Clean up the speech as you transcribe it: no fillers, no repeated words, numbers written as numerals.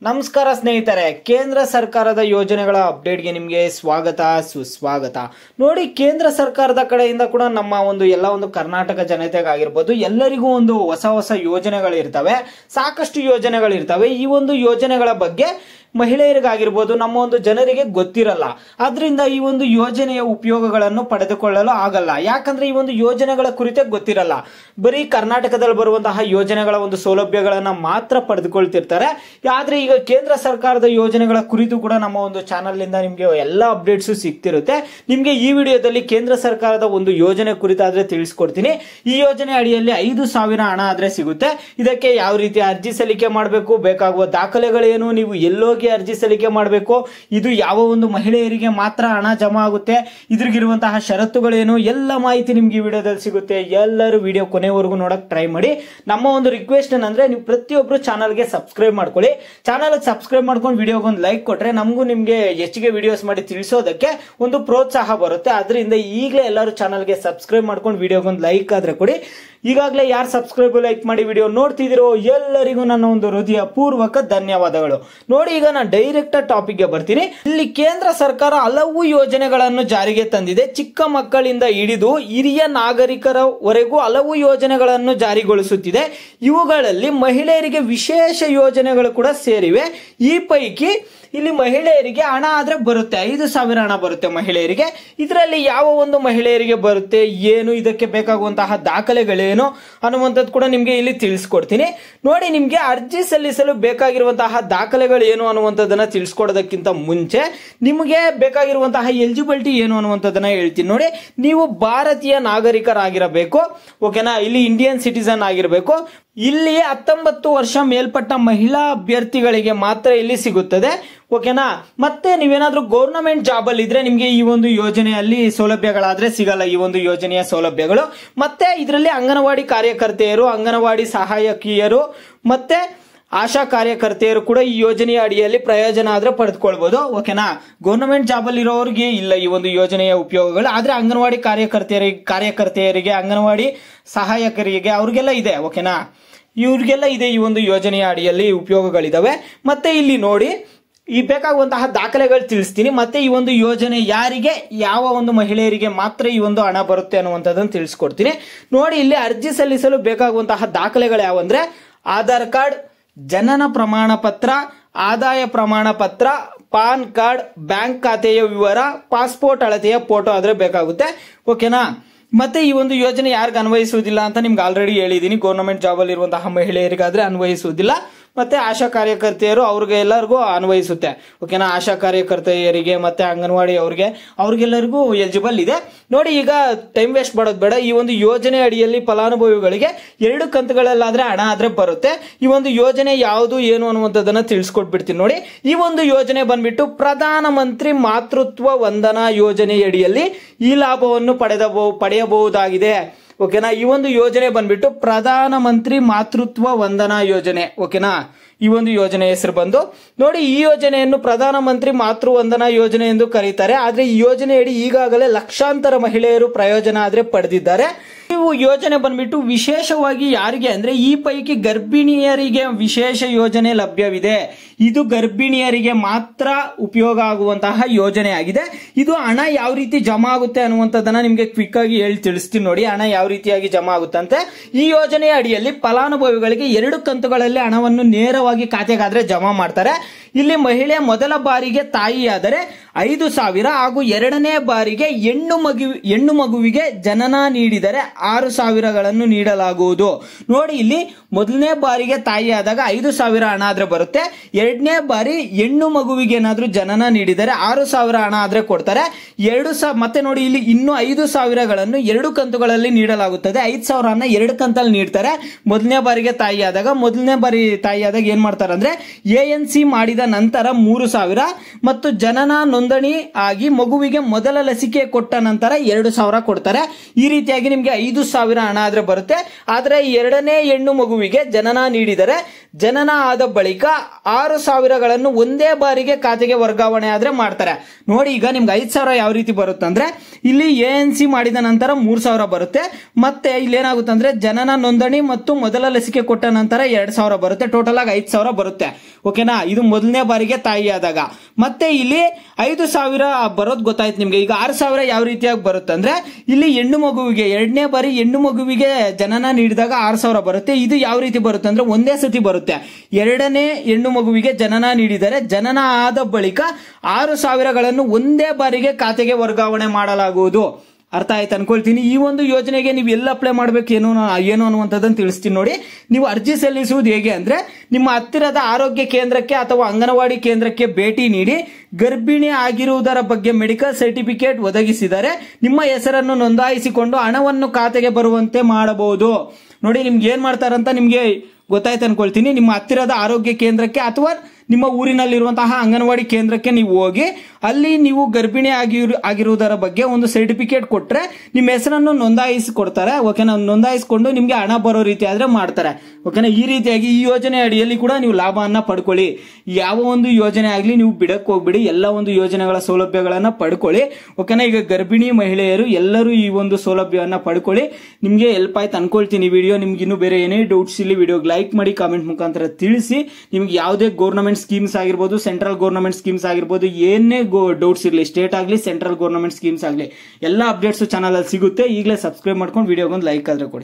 ನಮಸ್ಕಾರ ಸ್ನೇಹಿತರೆ, ಕೇಂದ್ರ ಸರ್ಕಾರದ ಯೋಜನೆಗಳ ಅಪ್ಡೇಟ್ಗೆ ನಿಮಗೆ ಸ್ವಾಗತ ಸುಸ್ವಾಗತ. ನೋಡಿ, ಕೇಂದ್ರ ಸರ್ಕಾರದ ಕಡೆಯಿಂದ ಕೂಡ ನಮ್ಮ ಎಲ್ಲ ಕರ್ನಾಟಕ ಜನತೆಗಾಗಿರ್ಬೋದು ಎಲ್ಲರಿಗೂ ಹೊಸ ಹೊಸ ಯೋಜನೆಗಳಿರ್ತವೆ, ಸಾಕಷ್ಟು ಯೋಜನೆಗಳಿರ್ತವೆ. ಈ ಯೋಜನೆಗಳ ಬಗ್ಗೆ ಮಹಿಳೆಯರಿಗಾಗಿರ್ಬೋದು ನಮ್ಮ ಜನರಿಗೆ ಗೊತ್ತಿರಲ್ಲ. ಆದ್ರಿಂದ ಈ ಯೋಜನೆಯ ಉಪಯೋಗಗಳನ್ನು ಪಡೆದುಕೊಳ್ಳಲು ಆಗಲ್ಲ. ಯಾಕಂದ್ರೆ ಈ ಯೋಜನೆಗಳ ಕುರಿತೇ ಗೊತ್ತಿರಲ್ಲ. ಬರೀ ಕರ್ನಾಟಕದಲ್ಲಿ ಬರುವಂತಹ ಯೋಜನೆಗಳ ಸೌಲಭ್ಯಗಳನ್ನ ಮಾತ್ರ ಪಡೆದುಕೊಳ್ತಿರ್ತಾರೆ. ಆದ್ರೆ ಈಗ ಕೇಂದ್ರ ಸರ್ಕಾರದ ಯೋಜನೆಗಳ ಕುರಿತು ಕೂಡ ನಮ್ಮ ಚಾನಲ್ ನಿಂದ ನಿಮ್ಗೆ ಎಲ್ಲಾ ಅಪ್ಡೇಟ್ಸ್ ಸಿಗ್ತಿರುತ್ತೆ. ನಿಮ್ಗೆ ಈ ವಿಡಿಯೋದಲ್ಲಿ ಕೇಂದ್ರ ಸರ್ಕಾರದ ಯೋಜನೆ ಕುರಿತಾದ್ರೆ ತಿಳಿಸ್ಕೊಡ್ತೀನಿ. ಈ ಯೋಜನೆ ಅಡಿಯಲ್ಲಿ 5,000 ಹಣ ಆದ್ರೆ ಸಿಗುತ್ತೆ. ಇದಕ್ಕೆ ಯಾವ ರೀತಿ ಅರ್ಜಿ ಸಲ್ಲಿಕೆ ಮಾಡಬೇಕು, ಬೇಕಾಗುವ ದಾಖಲೆಗಳೇನು, ನೀವು ಎಲ್ಲೋಗಿ ಅರ್ಜಿ ಸಲ್ಲಿಕೆ ಮಾಡಬೇಕು, ಇದು ಯಾವ ಮಹಿಳೆಯರಿಗೆ ಮಾತ್ರ ಹಣ ಜಮಾ ಆಗುತ್ತೆ, ಇದ್ರಿಗಿರುವಂತಹ ಷರತ್ತುಗಳೇನು, ಎಲ್ಲ ಮಾಹಿತಿ ನಿಮ್ಗೆ ಈ ವಿಡಿಯೋದಲ್ಲಿ ಸಿಗುತ್ತೆ. ಎಲ್ಲರೂ ವಿಡಿಯೋ ಕೊನೆವರೆಗೂ ನೋಡಕ್ ಟ್ರೈ ಮಾಡಿ. ನಮ್ಮ ರಿಕ್ವೆಸ್ಟ್ ಏನಂದ್ರೆ, ನೀವು ಪ್ರತಿಯೊಬ್ರು ಚಾನಲ್ಗೆ ಸಬ್ಸ್ಕ್ರೈಬ್ ಮಾಡ್ಕೊಳ್ಳಿ. ಚಾನಲ್ ಸಬ್ಸ್ಕ್ರೈಬ್ ಮಾಡ್ಕೊಂಡು ವಿಡಿಯೋಗೆ ಲೈಕ್ ಕೊಟ್ರೆ ನಮಗೂ ನಿಮ್ಗೆ ಹೆಚ್ಚಿಗೆ ವಿಡಿಯೋಸ್ ಮಾಡಿ ತಿಳಿಸೋದಕ್ಕೆ ಪ್ರೋತ್ಸಾಹ ಬರುತ್ತೆ. ಅದರಿಂದ ಈಗಲೇ ಎಲ್ಲರೂ ಚಾನಲ್ಗೆ ಸಬ್ಸ್ಕ್ರೈಬ್ ಮಾಡ್ಕೊಂಡು ವಿಡಿಯೋಗೆ ಲೈಕ್ ಆದ್ರೆ ಕೊಡಿ. ಈಗಾಗಲೇ ಯಾರು ಸಬ್ಸ್ಕ್ರೈಬ್ ಲೈಕ್ ಮಾಡಿ ವಿಡಿಯೋ ನೋಡ್ತಿದಿರೋ ಎಲ್ಲರಿಗೂ ನನ್ನ ಹೃದಯ ಪೂರ್ವಕ ಧನ್ಯವಾದಗಳು. ನೋಡಿ, ಈಗ ನಾನು ಡೈರೆಕ್ಟ್ ಟಾಪಿಕ್ ಗೆ ಬರ್ತೀನಿ. ಇಲ್ಲಿ ಕೇಂದ್ರ ಸರ್ಕಾರ ಹಲವು ಯೋಜನೆಗಳನ್ನು ಜಾರಿಗೆ ತಂದಿದೆ. ಚಿಕ್ಕ ಮಕ್ಕಳಿಂದ ಹಿಡಿದು ಹಿರಿಯ ನಾಗರಿಕರವರೆಗೂ ಹಲವು ಯೋಜನೆಗಳನ್ನು ಜಾರಿಗೊಳಿಸುತ್ತಿದೆ. ಇವುಗಳಲ್ಲಿ ಮಹಿಳೆಯರಿಗೆ ವಿಶೇಷ ಯೋಜನೆಗಳು ಕೂಡ ಸೇರಿವೆ. ಈ ಪೈಕಿ ಇಲ್ಲಿ ಮಹಿಳೆಯರಿಗೆ ಹಣ ಆದ್ರೆ ಬರುತ್ತೆ, 5,000 ಹಣ ಬರುತ್ತೆ ಮಹಿಳೆಯರಿಗೆ. ಇದರಲ್ಲಿ ಯಾವ ಮಹಿಳೆಯರಿಗೆ ಬರುತ್ತೆ, ಏನು, ಇದಕ್ಕೆ ಬೇಕಾಗುವಂತಹ ದಾಖಲೆಗಳೇನು ಅನ್ನುವಂಥದ್ದು ಕೂಡ ನಿಮ್ಗೆ ಇಲ್ಲಿ ತಿಳಿಸ್ಕೊಡ್ತೀನಿ. ನೋಡಿ, ನಿಮ್ಗೆ ಅರ್ಜಿ ಸಲ್ಲಿಸಲು ಬೇಕಾಗಿರುವಂತಹ ದಾಖಲೆಗಳು ಏನು ಅನ್ನುವಂಥದ್ದನ್ನ ತಿಳಿಸ್ಕೊಡೋದಕ್ಕಿಂತ ಮುಂಚೆ ನಿಮಗೆ ಬೇಕಾಗಿರುವಂತಹ ಎಲಿಜಿಬಿಲಿಟಿ ಏನು ಅನ್ನುವಂಥದ್ದನ್ನ ಹೇಳ್ತೀನಿ. ನೋಡಿ, ನೀವು ಭಾರತೀಯ ನಾಗರಿಕರಾಗಿರಬೇಕು, ಓಕೆನಾ, ಇಲ್ಲಿ ಇಂಡಿಯನ್ ಸಿಟಿಸನ್ ಆಗಿರಬೇಕು. ಇಲ್ಲಿ 19 ವರ್ಷ ಮೇಲ್ಪಟ್ಟ ಮಹಿಳಾ ಅಭ್ಯರ್ಥಿಗಳಿಗೆ ಮಾತ್ರ ಇಲ್ಲಿ ಸಿಗುತ್ತದೆ, ಓಕೆನಾ. ಮತ್ತೆ ನೀವೇನಾದ್ರೂ ಗೌರ್ನಮೆಂಟ್ ಜಾಬ್ ಅಲ್ಲಿ ಇದ್ರೆ ನಿಮ್ಗೆ ಈ ಯೋಜನೆಯಲ್ಲಿ ಸೌಲಭ್ಯಗಳಾದ್ರೆ ಸಿಗಲ್ಲ, ಈ ಯೋಜನೆಯ ಸೌಲಭ್ಯಗಳು. ಮತ್ತೆ ಇದರಲ್ಲಿ ಅಂಗನವಾಡಿ ಕಾರ್ಯಕರ್ತೆಯರು, ಅಂಗನವಾಡಿ ಸಹಾಯಕಿಯರು ಮತ್ತೆ ಆಶಾ ಕಾರ್ಯಕರ್ತೆಯರು ಕೂಡ ಈ ಯೋಜನೆಯ ಅಡಿಯಲ್ಲಿ ಪ್ರಯೋಜನ ಆದ್ರೆ ಪಡೆದುಕೊಳ್ಬಹುದು, ಓಕೆನಾ. ಗೌರ್ನಮೆಂಟ್ ಜಾಬ್ ಅಲ್ಲಿ ಇರೋರಿಗೆ ಇಲ್ಲ ಈ ಯೋಜನೆಯ ಉಪಯೋಗಗಳು. ಆದ್ರೆ ಅಂಗನವಾಡಿ ಕಾರ್ಯಕರ್ತೆಯರಿಗೆ ಅಂಗನವಾಡಿ ಸಹಾಯಕರಿಗೆ ಅವ್ರಿಗೆಲ್ಲ ಇದೆ, ಓಕೆನಾ. ಇವ್ರಿಗೆಲ್ಲ ಇದೆ ಈ ಯೋಜನೆಯ ಅಡಿಯಲ್ಲಿ ಉಪಯೋಗಗಳಿದಾವೆ. ಮತ್ತೆ ಇಲ್ಲಿ ನೋಡಿ, ಈ ಬೇಕಾಗುವಂತಹ ದಾಖಲೆಗಳು ತಿಳಿಸ್ತೀನಿ. ಮತ್ತೆ ಈ ಯೋಜನೆ ಯಾರಿಗೆ, ಯಾವ ಮಹಿಳೆಯರಿಗೆ ಮಾತ್ರ ಈ ಹಣ ಬರುತ್ತೆ ಅನ್ನುವಂಥದ್ದನ್ನು ತಿಳಿಸ್ಕೊಡ್ತೀನಿ. ನೋಡಿ, ಇಲ್ಲಿ ಅರ್ಜಿ ಸಲ್ಲಿಸಲು ಬೇಕಾಗುವಂತಹ ದಾಖಲೆಗಳು ಯಾವಂದ್ರೆ ಆಧಾರ್ ಕಾರ್ಡ್, ಜನನ ಪ್ರಮಾಣ ಪತ್ರ, ಆದಾಯ ಪ್ರಮಾಣ ಪತ್ರ, ಪಾನ್ ಕಾರ್ಡ್, ಬ್ಯಾಂಕ್ ಖಾತೆಯ ವಿವರ, ಪಾಸ್ಪೋರ್ಟ್ ಅಳತೆಯ ಫೋಟೋ ಆದ್ರೆ ಬೇಕಾಗುತ್ತೆ, ಓಕೆನಾ. ಮತ್ತೆ ಈ ಯೋಜನೆ ಯಾರಿಗ ಅನ್ವಯಿಸುವುದಿಲ್ಲ ಅಂತ ನಿಮ್ಗೆ ಆಲ್ರೆಡಿ ಹೇಳಿದೀನಿ. ಗೌರ್ನಮೆಂಟ್ ಜಾಬ್ ಅಲ್ಲಿ ಇರುವಂತಹ ಮಹಿಳೆಯರಿಗಾದ್ರೆ ಅನ್ವಯಿಸುವುದಿಲ್ಲ. ಮತ್ತೆ ಆಶಾ ಕಾರ್ಯಕರ್ತೆಯರು ಅವ್ರಿಗೆ ಎಲ್ಲರಿಗೂ ಅನ್ವಯಿಸುತ್ತೆ, ಓಕೆನಾ. ಆಶಾ ಕಾರ್ಯಕರ್ತೆಯರಿಗೆ ಮತ್ತೆ ಅಂಗನವಾಡಿ ಅವ್ರಿಗೆಲ್ಲರಿಗೂ ಎಲಿಜಿಬಲ್ ಇದೆ. ನೋಡಿ, ಈಗ ಟೈಮ್ ವೇಸ್ಟ್ ಮಾಡೋದು ಬೇಡ. ಈ ಯೋಜನೆ ಅಡಿಯಲ್ಲಿ ಫಲಾನುಭವಿಗಳಿಗೆ 2 ಕಂತುಗಳಲ್ಲಾದ್ರೆ ಹಣ ಆದ್ರೆ ಬರುತ್ತೆ. ಈ ಯೋಜನೆ ಯಾವುದು ಏನು ಅನ್ನುವಂಥದ್ದನ್ನ ತಿಳಿಸ್ಕೊಟ್ಬಿಡ್ತೀನಿ. ನೋಡಿ, ಈ ಯೋಜನೆ ಬಂದ್ಬಿಟ್ಟು ಪ್ರಧಾನ ಮಂತ್ರಿ ಮಾತೃತ್ವ ವಂದನಾ ಯೋಜನೆಯಡಿಯಲ್ಲಿ ಈ ಲಾಭವನ್ನು ಪಡೆಯಬಹುದಾಗಿದೆ, ಓಕೆನಾ. ಈ ಯೋಜನೆ ಬಂದ್ಬಿಟ್ಟು ಪ್ರಧಾನ ಮಂತ್ರಿ ಮಾತೃತ್ವ ವಂದನಾ ಯೋಜನೆ, ಓಕೆನಾ. ಈ ಯೋಜನೆ ಹೆಸರು ಬಂದು ನೋಡಿ, ಈ ಯೋಜನೆಯನ್ನು ಪ್ರಧಾನ ಮಂತ್ರಿ ಮಾತೃ ವಂದನಾ ಯೋಜನೆ ಎಂದು ಕರೀತಾರೆ. ಆದ್ರೆ ಈ ಯೋಜನೆಯಡಿ ಈಗಾಗಲೇ ಲಕ್ಷಾಂತರ ಮಹಿಳೆಯರು ಪ್ರಯೋಜನ ಆದ್ರೆ ಪಡೆದಿದ್ದಾರೆ. ನೀವು ಯೋಜನೆ ಬಂದ್ಬಿಟ್ಟು ವಿಶೇಷವಾಗಿ ಯಾರಿಗೆ ಅಂದ್ರೆ ಈ ಪೈಕಿ ಗರ್ಭಿಣಿಯರಿಗೆ ವಿಶೇಷ ಯೋಜನೆ ಲಭ್ಯವಿದೆ. ಇದು ಗರ್ಭಿಣಿಯರಿಗೆ ಮಾತ್ರ ಉಪಯೋಗ ಆಗುವಂತಹ ಯೋಜನೆ ಆಗಿದೆ. ಇದು ಹಣ ಯಾವ ರೀತಿ ಜಮಾ ಆಗುತ್ತೆ ಅನ್ನುವಂಥದ್ದನ್ನ ನಿಮ್ಗೆ ಕ್ವಿಕ್ ಆಗಿ ಹೇಳಿ ತಿಳಿಸ್ತೀನಿ. ನೋಡಿ, ಹಣ ಯಾವ ರೀತಿಯಾಗಿ ಜಮಾ ಆಗುತ್ತಂತೆ. ಈ ಯೋಜನೆಯ ಅಡಿಯಲ್ಲಿ ಫಲಾನುಭವಿಗಳಿಗೆ 2 ಕಂತುಗಳಲ್ಲಿ ಹಣವನ್ನು ನೇರವಾಗಿ ಖಾತೆಗಾದ್ರೆ ಜಮಾ ಮಾಡ್ತಾರೆ. ಇಲ್ಲಿ ಮಹಿಳೆ ಮೊದಲ ಬಾರಿಗೆ ತಾಯಿಯಾದರೆ 5,000 ಹಾಗೂ ಎರಡನೇ ಬಾರಿಗೆ ಹೆಣ್ಣು ಮಗುವಿಗೆ ಜನನ ನೀಡಿದರೆ 6,000ಗಳನ್ನು ನೀಡಲಾಗುವುದು. ನೋಡಿ, ಇಲ್ಲಿ ಮೊದಲನೇ ಬಾರಿಗೆ ತಾಯಿಯಾದಾಗ 5,000 ಹಣ ಆದ್ರೆ ಬರುತ್ತೆ. ಎರಡನೇ ಬಾರಿ ಹೆಣ್ಣು ಮಗುವಿಗೆ ಏನಾದ್ರೂ ಜನನ ನೀಡಿದರೆ 6,000 ಹಣ ಆದ್ರೆ ಕೊಡ್ತಾರೆ. ಮತ್ತೆ ನೋಡಿ, ಇಲ್ಲಿ ಇನ್ನು 5,000ಗಳನ್ನು 2 ಕಂತುಗಳಲ್ಲಿ ನೀಡಲಾಗುತ್ತದೆ. 5,000 2 ಕಂತಲ್ಲಿ ನೀಡ್ತಾರೆ. ಮೊದಲನೇ ಬಾರಿಗೆ ತಾಯಿಯಾದಾಗ ಏನ್ ಮಾಡ್ತಾರೆ ಅಂದ್ರೆ ANC ಮಾಡಿದ ನಂತರ 3,000 ಮತ್ತು ಜನನ ನೋಂದಣಿ ಆಗಿ ಮಗುವಿಗೆ ಮೊದಲ ಲಸಿಕೆ ಕೊಟ್ಟ ನಂತರ 2,000 ಕೊಡ್ತಾರೆ. ಈ ರೀತಿಯಾಗಿ ನಿಮ್ಗೆ 5,000 ಹಣ ಆದ್ರೆ ಬರುತ್ತೆ. ಆದ್ರೆ ಎರಡನೇ ಹೆಣ್ಣು ಮಗುವಿಗೆ ಜನನ ನೀಡಿದರೆ ಜನನ ಆದ ಬಳಿಕ 6,000ಗಳನ್ನು ಒಂದೇ ಬಾರಿಗೆ ಖಾತೆಗೆ ವರ್ಗಾವಣೆ ಆದ್ರೆ ಮಾಡ್ತಾರೆ. ನೋಡಿ, ಈಗ ನಿಮ್ಗೆ 5,000 ಯಾವ ರೀತಿ ಬರುತ್ತಂದ್ರೆ ಇಲ್ಲಿ ANC ಮಾಡಿದ ನಂತರ 3,000 ಬರುತ್ತೆ. ಮತ್ತೆ ಇಲ್ಲಿ ಏನಾಗುತ್ತೆ ಅಂದ್ರೆ ಜನನ ನೋಂದಣಿ ಮತ್ತು ಮೊದಲ ಲಸಿಕೆ ಕೊಟ್ಟ ನಂತರ 2,000 ಬರುತ್ತೆ. ಟೋಟಲ್ ಆಗಿ 5,000 ಬರುತ್ತೆ. ಓಕೆನಾ, ಇದು ಮೊದಲನೇ ಬಾರಿಗೆ ತಾಯಿ ಆದಾಗ. ಮತ್ತೆ ಇಲ್ಲಿ 5,000 ಬರೋದು ಗೊತ್ತಾಯ್ತು ನಿಮ್ಗೆ. ಈಗ 6,000 ಯಾವ ರೀತಿಯಾಗಿ ಬರುತ್ತೆ ಅಂದ್ರೆ ಇಲ್ಲಿ ಹೆಣ್ಣು ಮಗುವಿಗೆ ಎರಡನೇ ಬಾರಿ ಹೆಣ್ಣು ಮಗುವಿಗೆ ಜನನ ನೀಡಿದಾಗ 6,000 ಬರುತ್ತೆ. ಇದು ಯಾವ ರೀತಿ ಬರುತ್ತೆ ಅಂದ್ರೆ ಒಂದೇ ಸತಿ ಬರುತ್ತೆ. ಎರಡನೇ ಹೆಣ್ಣು ಮಗುವಿಗೆ ಜನನ ನೀಡಿದರೆ ಜನನ ಆದ ಬಳಿಕ 6,000ಗಳನ್ನು ಒಂದೇ ಬಾರಿಗೆ ಖಾತೆಗೆ ವರ್ಗಾವಣೆ ಮಾಡಲಾಗುವುದು. ಅರ್ಥ ಆಯ್ತು ಅನ್ಕೊಳ್ತೀನಿ. ಈ ಒಂದು ಯೋಜನೆಗೆ ನೀವು ಎಲ್ಲ ಅಪ್ಲೈ ಮಾಡ್ಬೇಕು ಏನು ಅನ್ನುವಂಥದ್ದನ್ನು ತಿಳಿಸ್ತೀನಿ ನೋಡಿ. ನೀವು ಅರ್ಜಿ ಸಲ್ಲಿಸುವುದು ಹೇಗೆ ಅಂದ್ರೆ ನಿಮ್ಮ ಹತ್ತಿರದ ಆರೋಗ್ಯ ಕೇಂದ್ರಕ್ಕೆ ಅಥವಾ ಅಂಗನವಾಡಿ ಕೇಂದ್ರಕ್ಕೆ ಭೇಟಿ ನೀಡಿ ಗರ್ಭಿಣಿ ಆಗಿರುವುದರ ಬಗ್ಗೆ ಮೆಡಿಕಲ್ ಸರ್ಟಿಫಿಕೇಟ್ ಒದಗಿಸಿದರೆ ನಿಮ್ಮ ಹೆಸರನ್ನು ನೋಂದಾಯಿಸಿಕೊಂಡು ಹಣವನ್ನು ಖಾತೆಗೆ ಬರುವಂತೆ ಮಾಡಬಹುದು. ನೋಡಿ, ನಿಮ್ಗೆ ಏನ್ ಮಾಡ್ತಾರಂತ ನಿಮ್ಗೆ ಗೊತ್ತಾಯ್ತು ಅನ್ಕೊಳ್ತೀನಿ. ನಿಮ್ಮ ಹತ್ತಿರದ ಆರೋಗ್ಯ ಕೇಂದ್ರಕ್ಕೆ ಅಥವಾ ನಿಮ್ಮ ಊರಿನಲ್ಲಿರುವಂತಹ ಅಂಗನವಾಡಿ ಕೇಂದ್ರಕ್ಕೆ ನೀವು ಹೋಗಿ ಅಲ್ಲಿ ನೀವು ಗರ್ಭಿಣಿ ಆಗಿರುವುದರ ಬಗ್ಗೆ ಒಂದು ಸರ್ಟಿಫಿಕೇಟ್ ಕೊಟ್ರೆ ನಿಮ್ಮ ಹೆಸರನ್ನು ನೋಂದಾಯಿಸಿ ಕೊಡ್ತಾರೆ. ಓಕೆನಾ, ನೋಂದಾಯಿಸಿಕೊಂಡು ನಿಮ್ಗೆ ಹಣ ಬರೋ ರೀತಿ ಆದ್ರೆ ಮಾಡ್ತಾರೆ. ಓಕೆನಾ, ಈ ರೀತಿಯಾಗಿ ಈ ಯೋಜನೆ ಅಡಿಯಲ್ಲಿ ಕೂಡ ನೀವು ಲಾಭವನ್ನ ಪಡ್ಕೊಳ್ಳಿ. ಯಾವ ಒಂದು ಯೋಜನೆ ಆಗ್ಲಿ ನೀವು ಬಿಡಕ್ ಹೋಗ್ಬಿಡಿ, ಎಲ್ಲ ಒಂದು ಯೋಜನೆಗಳ ಸೌಲಭ್ಯಗಳನ್ನ ಪಡ್ಕೊಳ್ಳಿ. ಓಕೆನಾ, ಈಗ ಗರ್ಭಿಣಿ ಮಹಿಳೆಯರು ಎಲ್ಲರೂ ಈ ಒಂದು ಸೌಲಭ್ಯವನ್ನ ಪಡ್ಕೊಳ್ಳಿ. ನಿಮ್ಗೆ ಹೆಲ್ಪ್ ಆಯ್ತು ಅನ್ಕೊಳ್ತೀನಿ ವಿಡಿಯೋ. ನಿಮ್ಗೆ ಇನ್ನೂ ಬೇರೆ ಏನೇ ಡೌಟ್ಸ್ ಇಲ್ಲಿ ವಿಡಿಯೋಗೆ ಲೈಕ್ ಮಾಡಿ, ಕಾಮೆಂಟ್ ಮುಖಾಂತರ ತಿಳಿಸಿ. ನಿಮ್ಗೆ ಯಾವುದೇ ಗೌರ್ಮೆಂಟ್ ಸ್ಕೀಮ್ಸ್ ಆಗಿರ್ಬೋದು, ಸೆಂಟ್ರಲ್ ಗೌರ್ಮೆಂಟ್ ಸ್ಕೀಮ್ಸ್ ಆಗಿರ್ಬೋದು, ಏನೇ ಡೌಟ್ಸ್ ಇರಲಿ, ಸ್ಟೇಟ್ ಆಗಲಿ ಸೆಂಟ್ರಲ್ ಗೌರ್ಮೆಂಟ್ ಸ್ಕೀಮ್ಸ್ ಆಗಲಿ, ಎಲ್ಲ ಅಪ್ಡೇಟ್ಸ್ ಚಾನಲ್ ಅಲ್ಲಿ ಸಿಗುತ್ತೆ. ಈಗಲೇ ಸಬ್ಸ್ಕ್ರೈಬ್ ಮಾಡ್ಕೊಂಡು ವಿಡಿಯೋಗೊಂದು ಲೈಕ್ ಆದ್ರೆ ಕೊಡಿ.